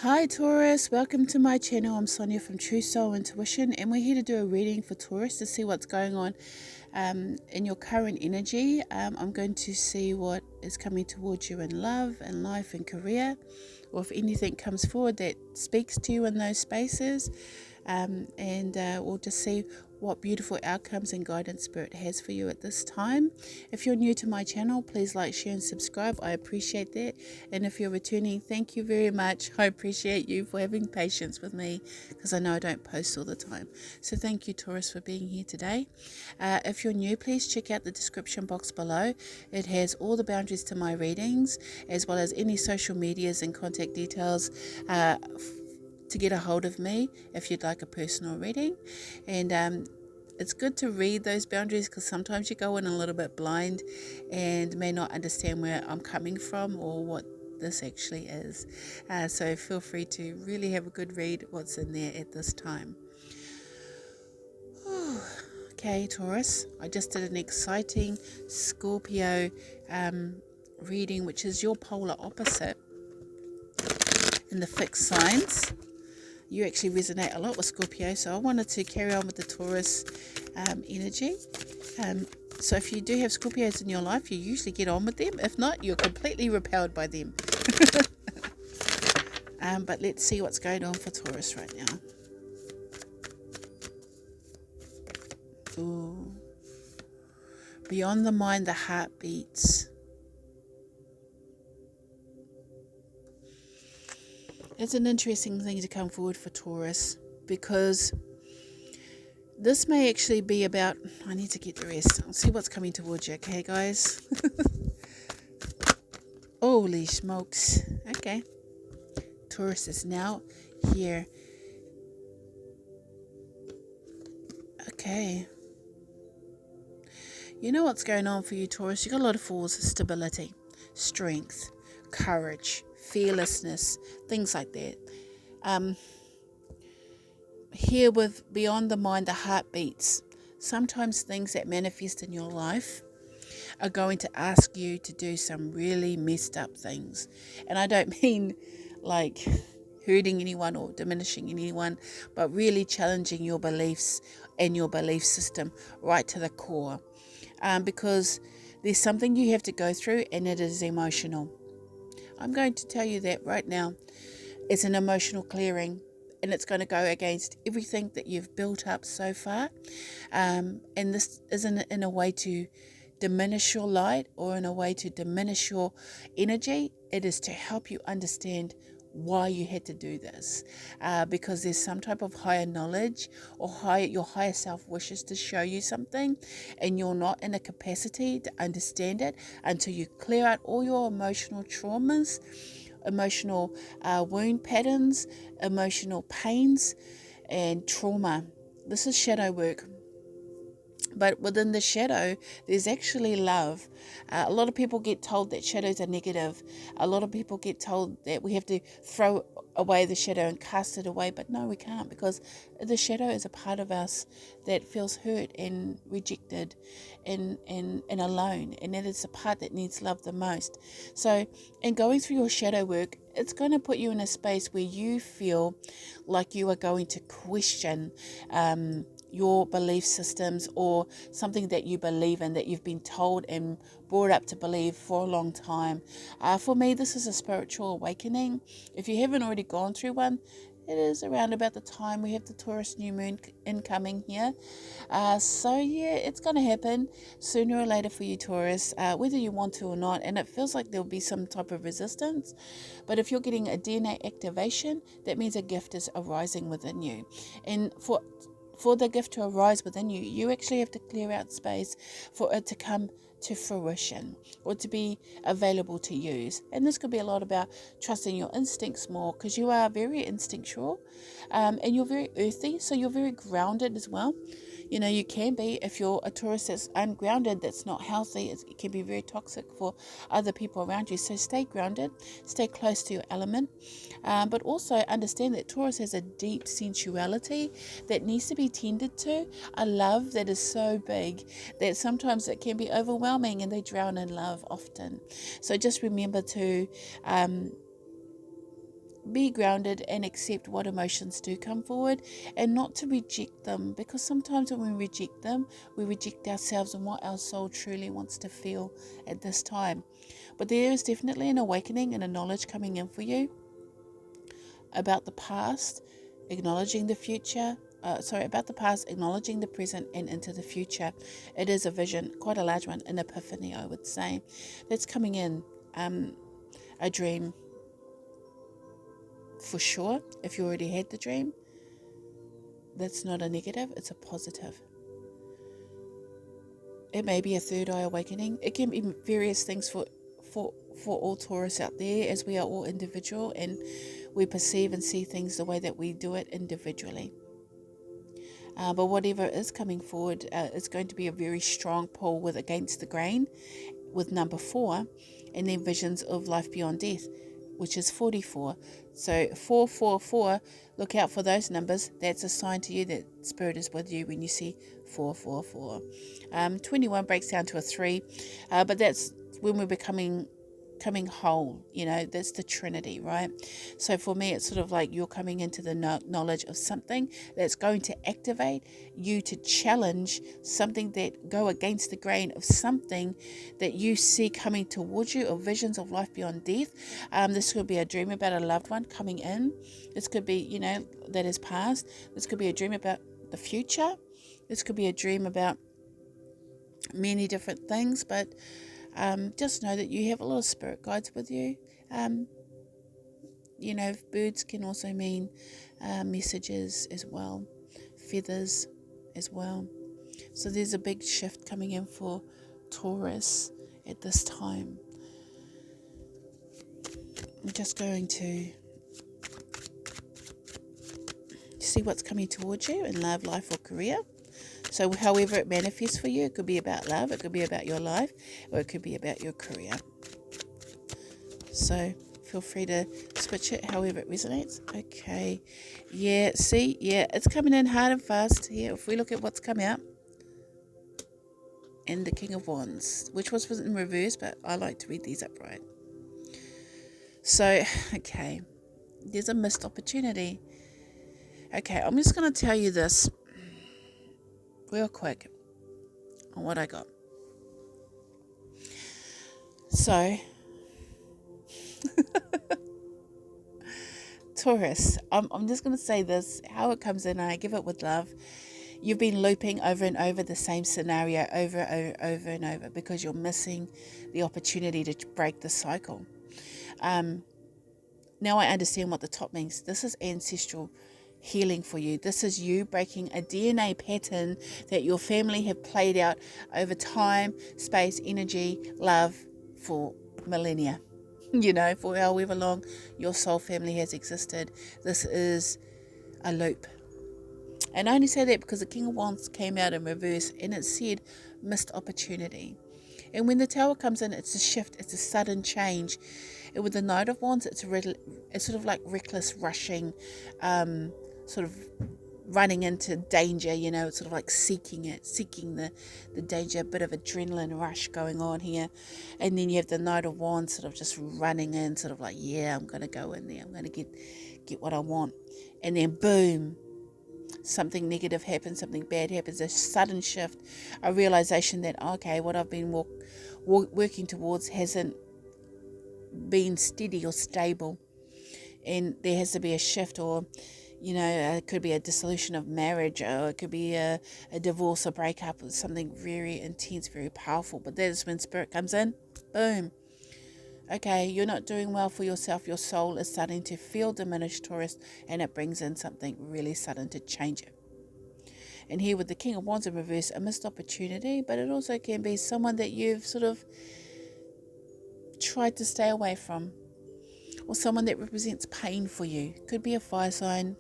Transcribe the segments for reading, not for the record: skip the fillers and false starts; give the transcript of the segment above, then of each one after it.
Hi Taurus, welcome to my channel. I'm Sonia from True Soul Intuition, and we're here to do a reading for Taurus to see what's going on in your current energy. I'm going to see what is coming towards you in love and life and career, or if anything comes forward that speaks to you in those spaces. And we'll just see what beautiful outcomes and guidance Spirit has for you at this time. If you're new to my channel, please like, share and subscribe. I appreciate that. And if you're returning, thank you very much. I appreciate you for having patience with me because I know I don't post all the time. So thank you, Taurus, for being here today. If you're new, please check out the description box below. It has all the boundaries to my readings, as well as any social medias and contact details to get a hold of me if you'd like a personal reading. And it's good to read those boundaries because sometimes you go in a little bit blind and may not understand where I'm coming from or what this actually is. So feel free to really have a good read what's in there at this time. Okay, Taurus, I just did an exciting Scorpio reading, which is your polar opposite in the fixed signs. You actually resonate a lot with Scorpio, so I wanted to carry on with the Taurus energy. So if you do have Scorpios in your life, you usually get on with them. If not, you're completely repelled by them. But let's see what's going on for Taurus right now. Ooh. Beyond the mind, the heart beats. It's an interesting thing to come forward for Taurus because this may actually be about... I need to get the rest. I'll see what's coming towards you, okay, guys? Holy smokes. Okay. Taurus is now here. Okay. You know what's going on for you, Taurus? You got a lot of force of stability, strength, courage, fearlessness, things like that. Here with beyond the mind, the heart beats. Sometimes things that manifest in your life are going to ask you to do some really messed up things. And I don't mean like hurting anyone or diminishing anyone, but really challenging your beliefs and your belief system right to the core. Because there's something you have to go through, and it is emotional. I'm going to tell you that right now. It's an emotional clearing, and it's going to go against everything that you've built up so far. And this isn't in a way to diminish your light or in a way to diminish your energy. It is to help you understand why you had to do this, because there's some type of higher knowledge or your higher self wishes to show you something, and you're not in a capacity to understand it until you clear out all your emotional traumas, emotional wound patterns, emotional pains and trauma. This is shadow work. But within the shadow, there's actually love. A lot of people get told that shadows are negative. A lot of people get told that we have to throw away the shadow and cast it away. But no, we can't, because the shadow is a part of us that feels hurt and rejected and alone. And it is the part that needs love the most. So in going through your shadow work, it's going to put you in a space where you feel like you are going to question your belief systems or something that you believe in, that you've been told and brought up to believe for a long time. For me, this is a spiritual awakening. If you haven't already gone through one, it is around about the time we have the Taurus new moon incoming here. So yeah, it's going to happen sooner or later for you, Taurus, whether you want to or not. And it feels like there'll be some type of resistance. But if you're getting a DNA activation, that means a gift is arising within you. And for the gift to arise within you, you actually have to clear out space for it to come to fruition or to be available to use. And this could be a lot about trusting your instincts more, because you are very instinctual, and you're very earthy, so you're very grounded as well. You know, you can be, if you're a Taurus that's ungrounded, that's not healthy, it can be very toxic for other people around you. So stay grounded, stay close to your element, but also understand that Taurus has a deep sensuality that needs to be tended to, a love that is so big that sometimes it can be overwhelming, and they drown in love often. So just remember to be grounded and accept what emotions do come forward, and not to reject them, because sometimes when we reject them, we reject ourselves and what our soul truly wants to feel at this time. But there is definitely an awakening and a knowledge coming in for you about the past, acknowledging the future. About the past, acknowledging the present, and into the future. It is a vision, quite a large one, an epiphany, I would say, that's coming in. A dream, for sure. If you already had the dream, that's not a negative, it's a positive. It may be a third eye awakening. It can be various things for all Taurus out there, as we are all individual and we perceive and see things the way that we do it individually. But whatever is coming forward, it's going to be a very strong pull with against the grain, with number 4, and then visions of life beyond death, which is 44. So 444, look out for those numbers. That's a sign to you that Spirit is with you when you see 444. 21 breaks down to a 3, but that's when we're becoming whole, that's the Trinity, right? So for me, it's sort of like you're coming into the knowledge of something that's going to activate you to challenge something that go against the grain of something that you see coming towards you, or visions of life beyond death. This could be a dream about a loved one coming in. This could be, that is past. This could be a dream about the future. This could be a dream about many different things, but just know that you have a lot of spirit guides with you. Birds can also mean messages as well, feathers as well. So there's a big shift coming in for Taurus at this time. I'm just going to see what's coming towards you in love, life, or career. So however it manifests for you, it could be about love, it could be about your life, or it could be about your career. So feel free to switch it however it resonates. Okay. Yeah, see? Yeah, it's coming in hard and fast here. If we look at what's come out. And the King of Wands, which was in reverse, but I like to read these upright. So, okay. There's a missed opportunity. Okay, I'm just going to tell you this real quick on what I got. So, Taurus, I'm just going to say this, how it comes in, and I give it with love. You've been looping over and over the same scenario over and over because you're missing the opportunity to break the cycle. Now I understand what the top means. This is ancestral healing for you. This is you breaking a DNA pattern that your family have played out over time, space, energy, love for millennia. For however long your soul family has existed. This is a loop. And I only say that because the King of Wands came out in reverse and it said missed opportunity. And when the Tower comes in, it's a shift, it's a sudden change. And with the Knight of Wands, it's sort of like reckless rushing, sort of running into danger, it's sort of like seeking the danger, a bit of adrenaline rush going on here. And then you have the Knight of Wands sort of just running in, sort of like, yeah, I'm going to go in there, I'm going to get what I want. And then boom, something negative happens, something bad happens, a sudden shift, a realization that, okay, what I've been working towards hasn't been steady or stable, and there has to be a shift, or it could be a dissolution of marriage, or it could be a divorce or breakup, or something very intense, very powerful. But that is when Spirit comes in, boom. Okay, you're not doing well for yourself. Your soul is starting to feel diminished, Taurus, and it brings in something really sudden to change it. And here with the King of Wands in reverse, a missed opportunity, but it also can be someone that you've sort of tried to stay away from, or someone that represents pain for you. Could be a fire sign,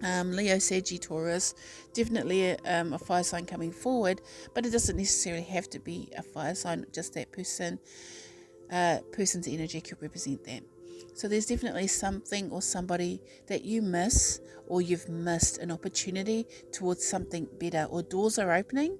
Leo, Saggy, Taurus, definitely a fire sign coming forward, but it doesn't necessarily have to be a fire sign, just that person's energy could represent that. So there's definitely something or somebody that you miss, or you've missed an opportunity towards something better, or doors are opening,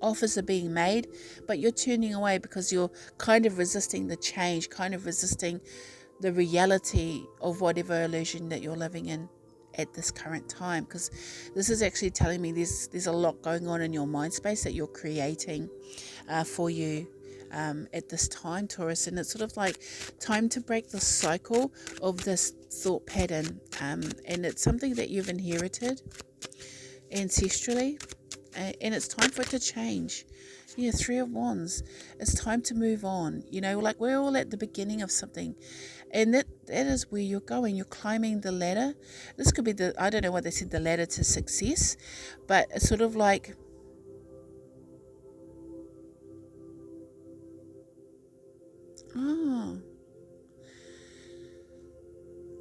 offers are being made, but you're turning away because you're kind of resisting the change, kind of resisting the reality of whatever illusion that you're living in at this current time, because this is actually telling me there's a lot going on in your mind space that you're creating for you at this time, Taurus, and it's sort of like time to break the cycle of this thought pattern, and it's something that you've inherited ancestrally, and it's time for it to change. Yeah, Three of Wands. It's time to move on. Like we're all at the beginning of something, and that is where you're going. You're climbing the ladder. This could be I don't know what they said, the ladder to success, but it's sort of like, oh,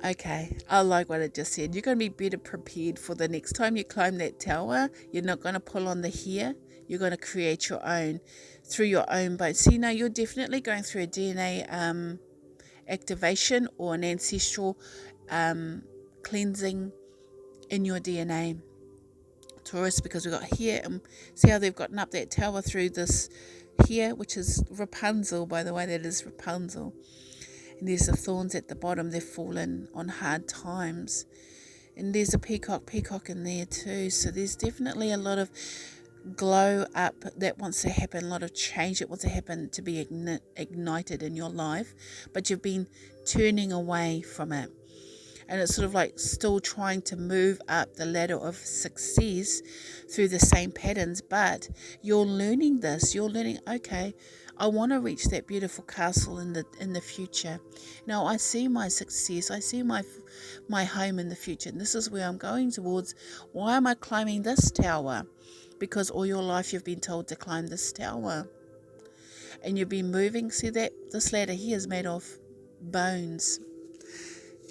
okay, I like what it just said. You're going to be better prepared for the next time you climb that tower. You're not going to pull on the hair. You're going to create your own through your own bones. See, now you're definitely going through a DNA activation or an ancestral cleansing in your DNA, Taurus, because we've got here, and see how they've gotten up that tower through this here, which is Rapunzel, by the way. That is Rapunzel. And there's the thorns at the bottom. They've fallen on hard times. And there's a peacock in there too. So there's definitely a lot of glow up that wants to happen, a lot of change that wants to happen, to be ignited in your life. But you've been turning away from it. And it's sort of like still trying to move up the ladder of success through the same patterns. But you're learning this. You're learning, okay, I want to reach that beautiful castle in the future. Now I see my success. I see my home in the future. And this is where I'm going towards. Why am I climbing this tower? Because all your life you've been told to climb this tower. And you've been moving. See that this ladder here is made of bones.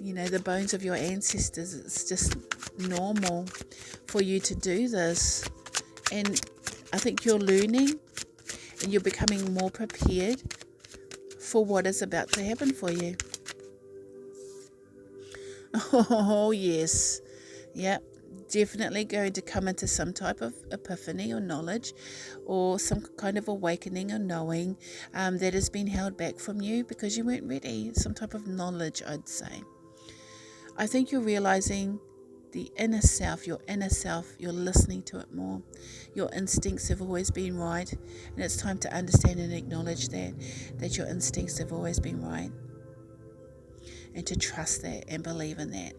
The bones of your ancestors. It's just normal for you to do this. And I think you're learning and you're becoming more prepared for what is about to happen for you. Oh, yes. Yep. Definitely going to come into some type of epiphany or knowledge, or some kind of awakening or knowing that has been held back from you because you weren't ready. Some type of knowledge, I'd say. I think you're realizing the inner self, you're listening to it more. Your instincts have always been right, and it's time to understand and acknowledge that your instincts have always been right, and to trust that and believe in that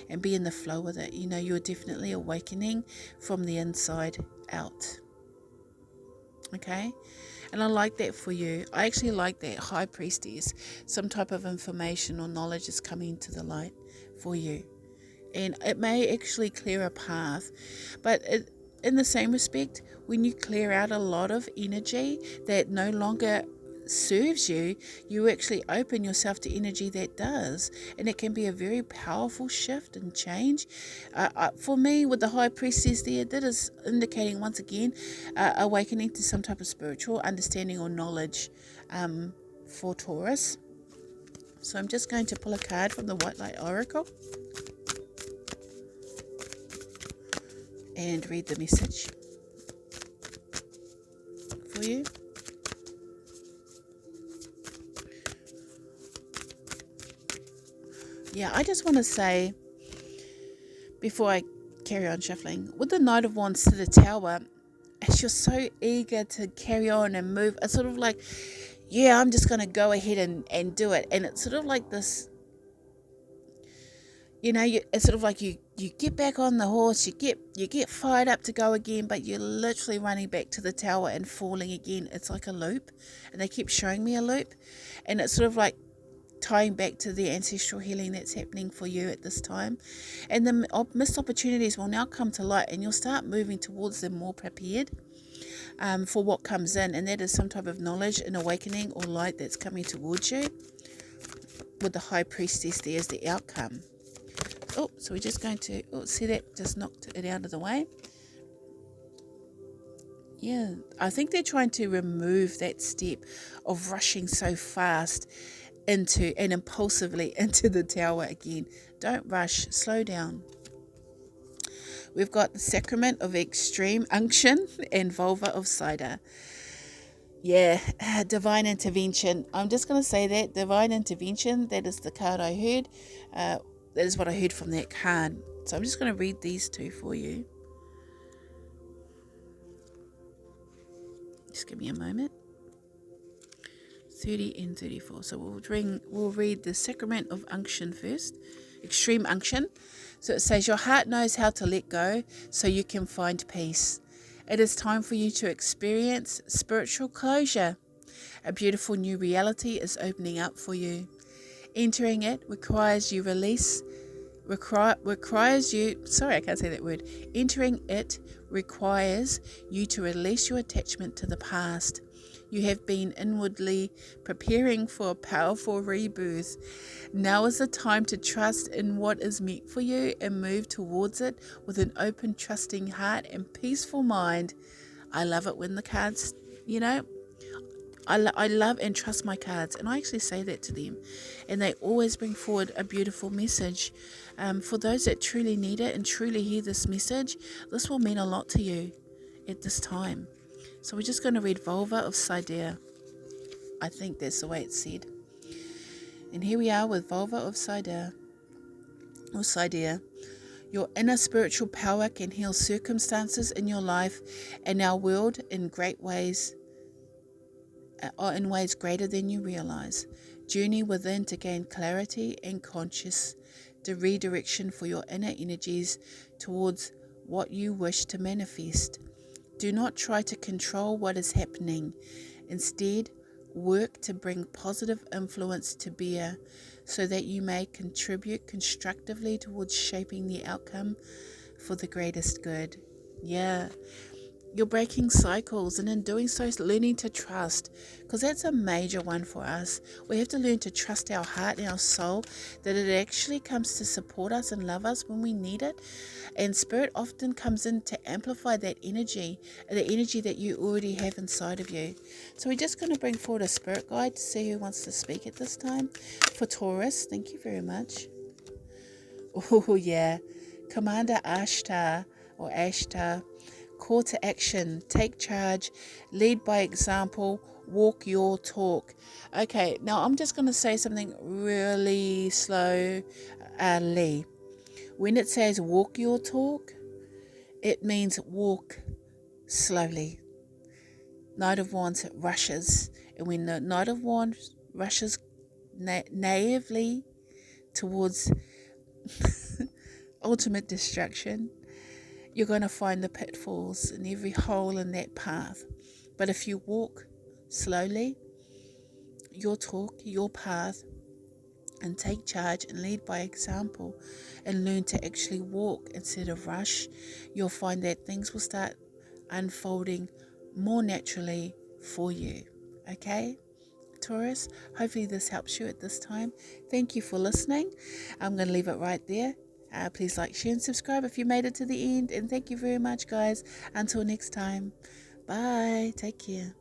and be in the flow with it. You're definitely awakening from the inside out. Okay? And I like that for you. I actually like that. High Priestess, some type of information or knowledge is coming to the light for you. And it may actually clear a path. But in the same respect, when you clear out a lot of energy that no longer serves you, you actually open yourself to energy that does. And it can be a very powerful shift and change. For me, with the High Priestess there, that is indicating once again awakening to some type of spiritual understanding or knowledge for Taurus. So I'm just going to pull a card from the White Light Oracle and read the message for you. Yeah, I just want to say, before I carry on shuffling, with the Knight of Wands to the Tower, as you're so eager to carry on and move, it's sort of like, yeah, I'm just going to go ahead and do it. And it's sort of like this, it's sort of like you get back on the horse, you get fired up to go again, but you're literally running back to the tower and falling again. It's like a loop, and they keep showing me a loop, and it's sort of like tying back to the ancestral healing that's happening for you at this time. And the missed opportunities will now come to light, and you'll start moving towards them more prepared for what comes in, and that is some type of knowledge and awakening or light that's coming towards you, with the High Priestess there as the outcome. Oh, so we're just going to, see that just knocked it out of the way. Yeah, I think they're trying to remove that step of rushing so fast into and impulsively into the tower again. Don't rush, slow down. We've got the Sacrament of Extreme Unction and Vulva of Cider. Yeah, divine intervention. I'm just going to say that divine intervention, that is the card I heard. That is what I heard from that card. So I'm just going to read these two for you. Just give me a moment. 30 and 34. So we'll read the sacrament of unction first. Extreme unction. So it says, your heart knows how to let go so you can find peace. It is time for you to experience spiritual closure. A beautiful new reality is opening up for you. Entering it requires you Entering it requires you to release your attachment to the past. You have been inwardly preparing for a powerful rebirth. Now is the time to trust in what is meant for you and move towards it with an open, trusting heart and peaceful mind. I love it when the cards, I love and trust my cards, and I actually say that to them, and they always bring forward a beautiful message. For those that truly need it and truly hear this message, this will mean a lot to you at this time. So we're just going to read Vulva of Sidea. I think that's the way it's said. And here we are with Vulva of Sidea. Your inner spiritual power can heal circumstances in your life and our world in ways greater than you realize. Journey within to gain clarity and conscious the redirection for your inner energies towards what you wish to manifest. Do not try to control what is happening. Instead, work to bring positive influence to bear so that you may contribute constructively towards shaping the outcome for the greatest good. Yeah. You're breaking cycles, and in doing so, learning to trust, because that's a major one for us. We have to learn to trust our heart and our soul, that it actually comes to support us and love us when we need it. And Spirit often comes in to amplify that energy, the energy that you already have inside of you. So we're just going to bring forward a Spirit guide to see who wants to speak at this time. For Taurus, thank you very much. Oh, yeah. Commander Ashtar or Ashtar. Call to action, take charge, lead by example, walk your talk. Okay, now I'm just going to say something really slowly. When it says walk your talk, it means walk slowly. Knight of Wands rushes, and when the Knight of Wands rushes naively towards ultimate destruction, you're going to find the pitfalls and every hole in that path. But if you walk slowly, your talk, your path, and take charge and lead by example and learn to actually walk instead of rush, you'll find that things will start unfolding more naturally for you. Okay? Taurus, hopefully this helps you at this time. Thank you for listening. I'm going to leave it right there. Please like, share, and subscribe if you made it to the end. And thank you very much, guys. Until next time. Bye. Take care.